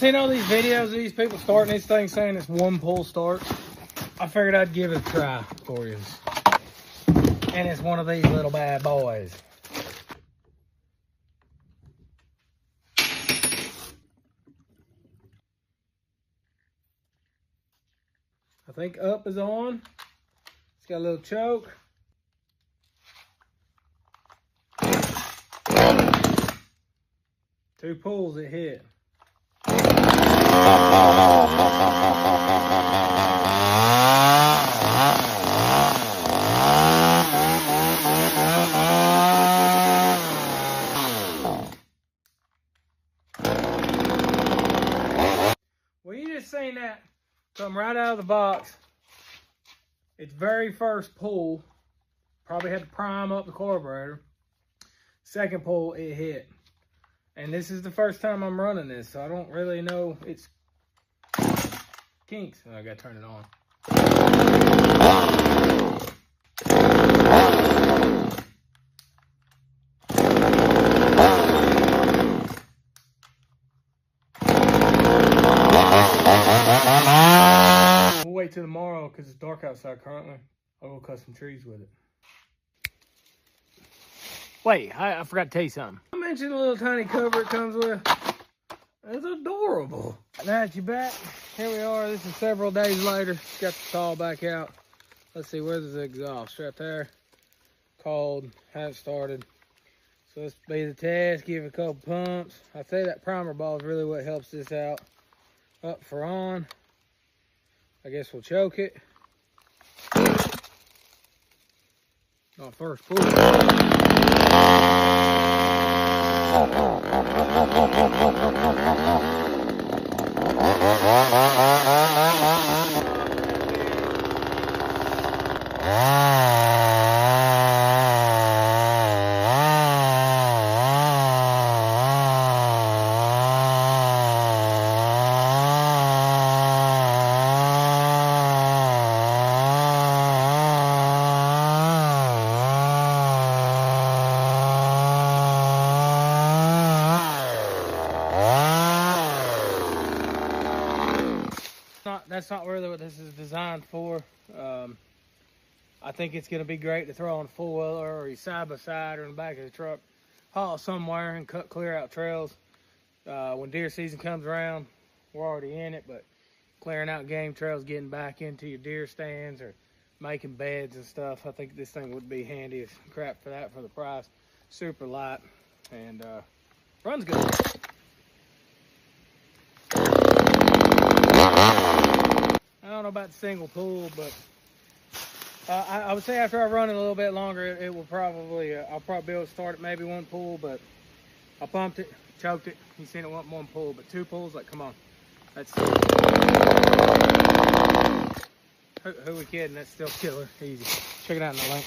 seen all these videos of these people starting this thing saying it's one pull start. I figured I'd give it a try for you. And it's one of these little bad boys. I think up is on. It's got a little choke. Two pulls it hit. Well, you just seen that come right out of the box. Its very first pull, probably had to prime up the carburetor. Second pull, it hit. And this is the first time I'm running this, so I don't really know its kinks. Oh, I gotta turn it on. We'll wait till tomorrow because it's dark outside currently. I'll go cut some trees with it. Wait, I forgot to tell you something. I mentioned the little tiny cover it comes with. It's adorable. Now that you're back, here we are. This is several days later. Got the saw back out. Let's see, where's the exhaust? Right there. Cold, haven't started. So let's be the test, give it a couple pumps. I'd say that primer ball is really what helps this out. Up for on. I guess we'll choke it. On first pull. That's not really what this is designed for. I think it's going to be great to throw on a four-wheeler or side by side or in the back of the truck, haul somewhere and clear out trails. When deer season comes around, we're already in it, but clearing out game trails, getting back into your deer stands or making beds and stuff, I think this thing would be handy as crap for that for the price. Super light and runs good. I don't know about the single pull, but I would say after I run it a little bit longer, it will probably, I'll probably be able to start it maybe one pull, but I pumped it, choked it. You seen it want one pull, but two pulls, like, come on. That's who we kidding? That's still killer. Easy. Check it out in the link.